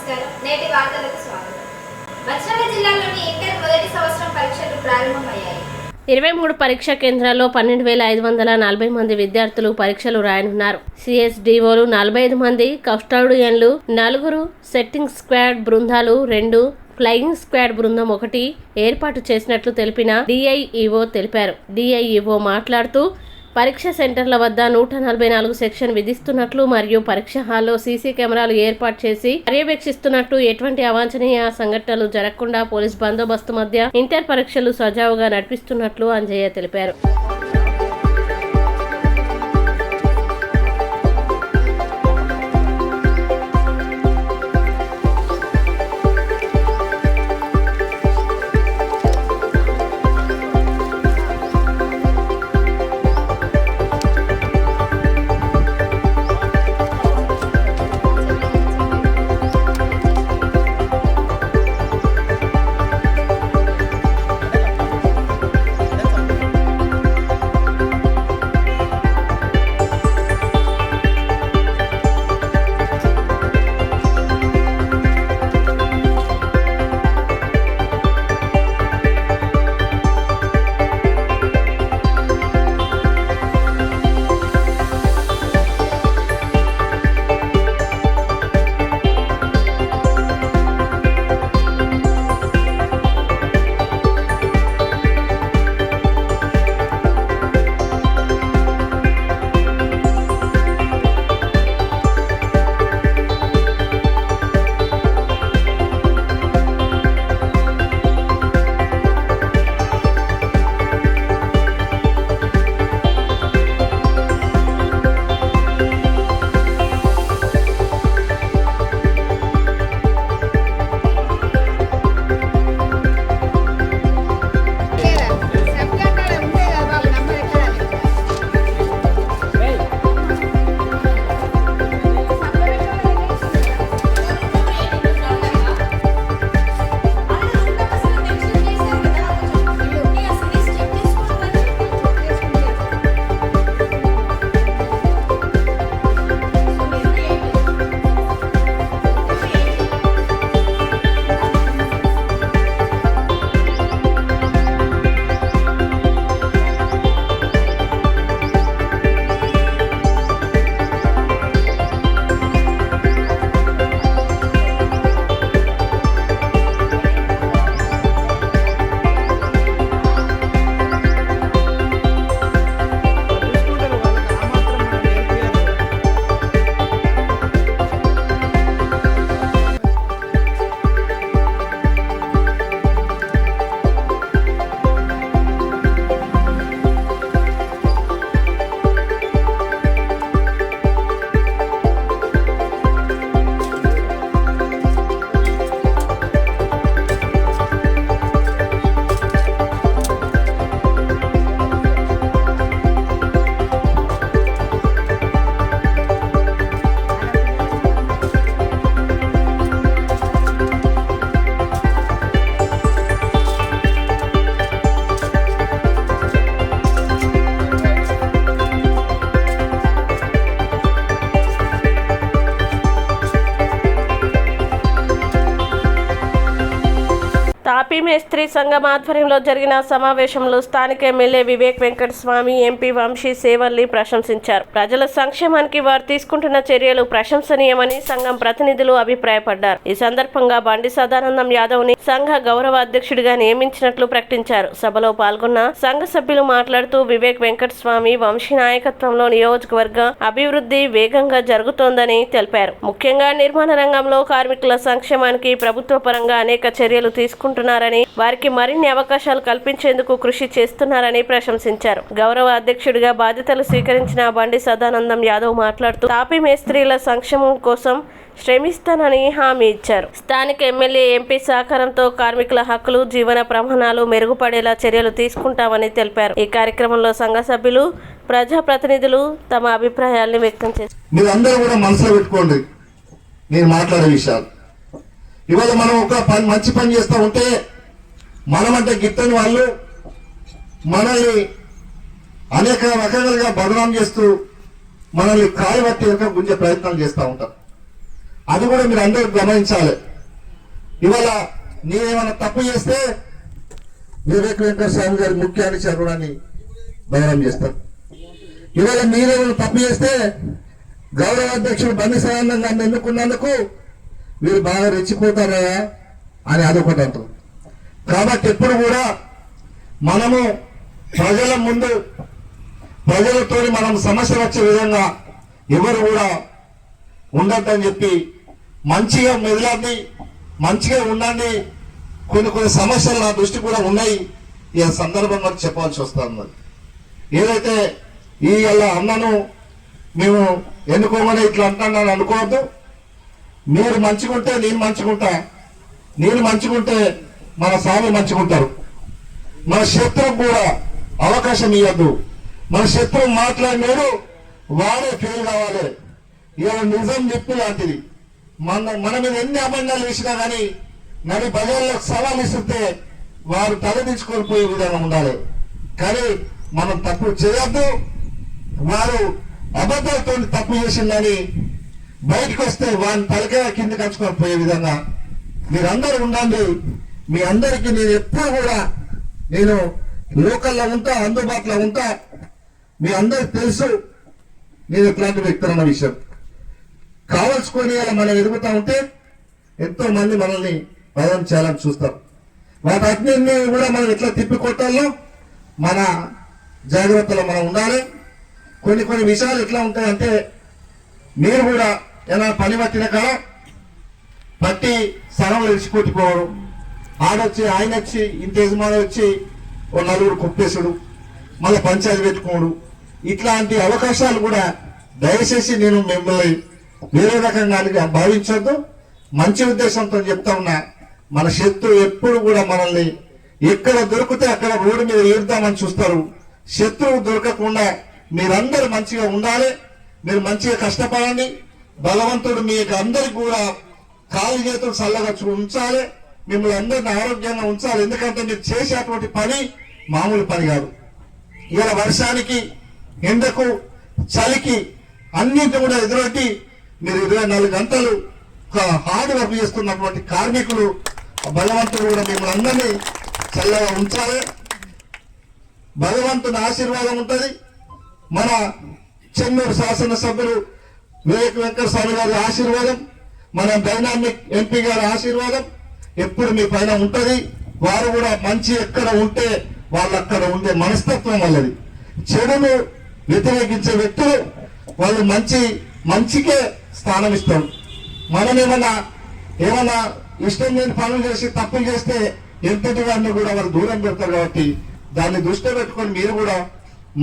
నమస్కారం. నేటి వార్తలకు స్వాగతం. మంచిర్యాల జిల్లాలోని ఇంటర్ మొదటి సంవత్సరం పరీక్షలు ప్రారంభమయ్యాయి. 23 పరీక్షా కేంద్రాల్లో 12,540 మంది విద్యార్థులు పరీక్షలు రాయనున్నారు. సిఎస్డిఓలు 45 మంది, కస్టోడియన్లు 4, సెట్టింగ్ స్క్వాడ్ బృందాలు 2, ఫ్లయింగ్ స్క్వాడ్ బృందం 1 ఏర్పాటు చేసినట్లు తెలిపిన డిఐఈఓ తెలిపారు. డిఐఈఓ మాట్లాడుతూ పరీక్ష సెంటర్ల వద్ద 144 సెక్షన్ విధిస్తున్నట్లు మరియు పరీక్ష హాల్లో సీసీ కెమెరాలు ఏర్పాటు చేసి పర్యవేక్షిస్తున్నట్లు, ఎటువంటి అవాంఛనీయ సంఘటనలు జరగకుండా పోలీస్ బందోబస్తు మధ్య ఇంటర్ పరీక్షలు సజావుగా నడిపిస్తున్నట్లు అంజయ్య తెలిపారు. తాపీ మేస్త్రి సంఘం ఆధ్వర్యంలో జరిగిన సమావేశంలో స్థానిక ఎమ్మెల్యే వివేక్ వెంకటస్వామి, ఎంపీ వంశీ సేవల్ని ప్రశంసించారు. ప్రజల సంక్షేమానికి వారు తీసుకుంటున్న చర్యలు ప్రశంసనీయమని సంఘం ప్రతినిధులు అభిప్రాయపడ్డారు. ఈ సందర్భంగా బండి సదానందం యాదవ్ ని సంఘ గౌరవ అధ్యక్షుడిగా నియమించినట్లు ప్రకటించారు. సభలో పాల్గొన్న సంఘ సభ్యులు మాట్లాడుతూ వివేక్ వెంకటస్వామి, వంశీ నాయకత్వంలో నియోజకవర్గ అభివృద్ధి వేగంగా జరుగుతోందని తెలిపారు. ముఖ్యంగా నిర్మాణ రంగంలో కార్మికుల సంక్షేమానికి ప్రభుత్వ పరంగా అనేక చర్యలు తీసుకుంటున్నారని, వారికి మరిన్ని అవకాశాలు కల్పించేందుకు కృషి చేస్తున్నారని ప్రశంసించారు. గౌరవ అధ్యక్షుడిగా బాధ్యతలు స్వీకరించిన బండి సదానందం యాదవ్ మాట్లాడుతూ తాపీ మేస్త్రీల సంక్షేమం కోసం శ్రమిస్తానని హామీ ఇచ్చారు. స్థానిక ఎమ్మెల్యే, ఎంపీ సహకారంతో కార్మికుల హక్కులు, జీవన ప్రమాణాలు మెరుగుపడేలా చర్యలు తీసుకుంటామని తెలిపారు. ఈ కార్యక్రమంలో సంఘ సభ్యులు, ప్రజాప్రతినిధులు తమ అభిప్రాయాలను వ్యక్తం చేశారు. మీరందరూ కూడా మనసులో పెట్టుకోండి నేను మాట్లాడే విషయాలు. ఇవాళ మనం ఒక మంచి పని చేస్తూ ఉంటే మనమంటే గిట్టని వాళ్ళు మనల్ని అనేక రకాలుగా బదనాం చేస్తూ మనల్ని కాయబట్టి గుంజే ప్రయత్నాలు చేస్తూ ఉంటారు. అది కూడా మీరు అందరూ గమనించాలి. ఇవాళ నేనేమైనా తప్పు చేస్తే వివేక్ వెంకట స్వామి గారి ముఖ్య అనుచరుడని గౌరవం చేస్తారు. ఇవాళ మీరేమైనా తప్పు చేస్తే గౌరవ అధ్యక్షుడు బండి సదానందం గారిని ఎన్నుకున్నందుకు మీరు బాగా రెచ్చిపోతారా అని అదొకటి అంటారు. కాబట్టి ఎప్పుడు కూడా మనము ప్రజల ముందు ప్రజలతో మనం సమస్య వచ్చే విధంగా ఎవరు కూడా ఉండద్దని చెప్పి మంచిగా మెదలండి, మంచిగా ఉండండి. కొన్ని సమస్యలు నా దృష్టి కూడా ఉన్నాయి. ఈ సందర్భంగా చెప్పాల్సి వస్తుంది. ఏదైతే ఈ అన్నను మేము ఎన్నుకోమని ఇట్లా అంటున్నాను అనుకోవద్దు. మీరు మంచిగుంటే నేను మంచిగుంటా, నేను మంచిగుంటే మన స్వామి మంచిగుంటారు. మన శత్రువు కూడా అవకాశం ఇవ్వద్దు. మన శత్రువు మాట్లాడినాడు వాడే ఫెయిల్ కావాలి. ఇవాళ నిజం చెప్పి లాంటిది. మన మీద ఎన్ని అబద్ధాలు వేసినా కానీ నడి బజార్లకు సవాల్ ఇస్తుంటే వారు తలదించుకొని పోయే విధంగా ఉండాలి. కానీ మనం తప్పు చేయొద్దు. వారు అబద్ధాలతో తప్పు చేసిందని బయటకు వస్తే వారిని తలకాయ కింద కంచుకొని పోయే విధంగా మీరందరూ ఉండండి. మీ అందరికీ నేను ఎప్పుడు కూడా నేను లోకల్లో ఉంటా, అందుబాటులో ఉంటా. మీ అందరికి తెలుసు నేను ఎట్లాంటి వ్యక్తి అన్న విషయం. కావాల్సుకొని అలా మనం ఎదుగుతా ఉంటే ఎంతో మంది మనల్ని బలం చేయాలని చూస్తారు. వాటన్నింటినీ కూడా మనం ఎట్లా తిప్పికొట్టాలో మన జాగ్రత్తలో మనం ఉండాలి. కొన్ని విషయాలు ఎట్లా ఉంటాయంటే మీరు కూడా ఏదైనా పని పట్టిన కాడ పట్టి సగంలో ఇచ్చికొట్టిపోవడం, ఆడొచ్చి ఆయన వచ్చి ఇంటి యజమాని వచ్చి ఓ నలుగురు కుప్పేసుడు, మళ్ళీ పంచాయతీ పెట్టుకోడు, ఇట్లాంటి అవకాశాలు కూడా దయచేసి నేను మిమ్మల్ని వేరే రకంగా భావించొద్దు. మంచి ఉద్దేశంతో చెప్తా ఉన్నా. మన శత్రువు ఎప్పుడు కూడా మనల్ని ఎక్కడ దొరికితే అక్కడ రోడ్డు మీద ఏరుద్దామని చూస్తారు. శత్రువు దొరకకుండా మీరందరూ మంచిగా ఉండాలి. మీరు మంచిగా కష్టపడండి. భగవంతుడు మీకు అందరికి కూడా కాలు చేతులు చల్లగా ఉంచాలి. మిమ్మల్ని అందరిని ఆరోగ్యంగా ఉంచాలి. ఎందుకంటే మీరు చేసేటువంటి పని మామూలు పని కాదు. ఇవాళ వర్షానికి, ఎండకు, చలికి అన్నింటి కూడా ఎదురొట్టి మీరు 24 గంటలు హార్డ్ వర్క్ చేస్తున్నటువంటి కార్మికులు, భగవంతుడు కూడా మిమ్మల్ని అందరినీ చల్లగా ఉంచాలి. భగవంతుని ఆశీర్వాదం ఉంటుంది. మన చెన్నూరు శాసనసభ్యులు వివేక్ వెంకట స్వామి గారి ఆశీర్వాదం, మన డైనామిక్ ఎంపీ గారి ఆశీర్వాదం ఎప్పుడు మీ పైన ఉంటుంది. వారు కూడా మంచి ఎక్కడ ఉంటే వాళ్ళు అక్కడ ఉండే మనస్తత్వం వాళ్ళది. చెడును వ్యతిరేకించే వ్యక్తులు వాళ్ళు మంచికే స్థానం ఇస్తారు. మనం ఏమన్నా ఇష్టం లేని పనులు చేసి తప్పులు చేస్తే ఎంతటి వారిని కూడా వారు దూరం పెడతారు. కాబట్టి దాన్ని దృష్టిలో పెట్టుకొని మీరు కూడా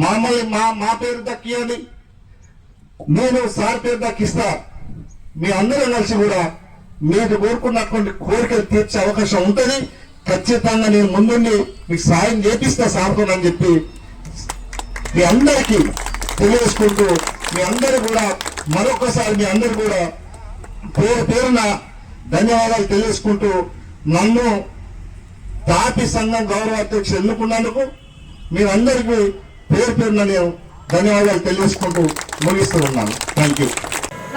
మమ్మల్ని మా పేరు దక్కియండి, నేను సార్ పేరు దక్కిస్తా. మీ అందరూ కలిసి కూడా మీరు కోరుకున్నటువంటి కోరికలు తీర్చే అవకాశం ఉంటుంది. ఖచ్చితంగా నేను ముందుండి మీకు సాయం చేపిస్తా సార్తోనని చెప్పి మీ అందరికీ తెలియజేసుకుంటూ, మీ అందరూ కూడా మరొకసారి మీ అందరూ కూడా పేరున ధన్యవాదాలు తెలియజేసుకుంటూ, నన్ను తాపి సంఘం గౌరవ అధ్యక్షులు ఎన్నుకున్నందుకు మీరందరికీ పేరున నేను ధన్యవాదాలు తెలియజేసుకుంటూ ముగిస్తూ ఉన్నాను. Thank you.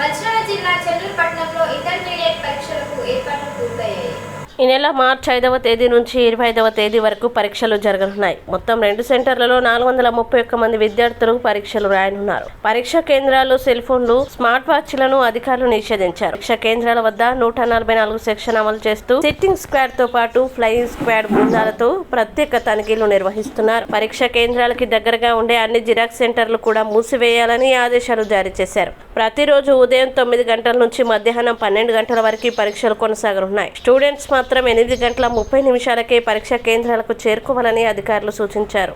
మంచిర్యాల జిల్లా చెన్నూరు పట్టణంలో ఇంటర్మీడియట్ పరీక్షలకు ఏర్పాట్లు పూర్తయ్యాయి. ఈ నెల మార్చి 5వ తేదీ నుంచి 25వ తేదీ వరకు పరీక్షలు జరగనున్నాయి. మొత్తం 2 సెంటర్లలో 431 మంది విద్యార్థులు పరీక్షలు రాయనున్నారు. పరీక్షా కేంద్రాల్లో సెల్ ఫోన్లు, స్మార్ట్ వాచ్లను అధికారులు నిషేధించారు. పరీక్షా కేంద్రాల వద్ద 144 సెక్షన్ అమలు చేస్తూ సిట్టింగ్ స్క్వాడ్ తో పాటు ఫ్లయింగ్ స్క్వాడ్ బృందాలతో ప్రత్యేక తనిఖీలు నిర్వహిస్తున్నారు. పరీక్షా కేంద్రాలకి దగ్గరగా ఉండే అన్ని జిరాక్స్ సెంటర్లు కూడా మూసివేయాలని ఆదేశాలు జారీ చేశారు. ప్రతిరోజు ఉదయం 9 గంటల నుంచి మధ్యాహ్నం 12 గంటల వరకు పరీక్షలు కొనసాగనున్నాయి. స్టూడెంట్స్ మాత్రం 8 గంటల 30 నిమిషాలకే పరీక్షా కేంద్రాలకు చేరుకోవాలని అధికారులు సూచించారు.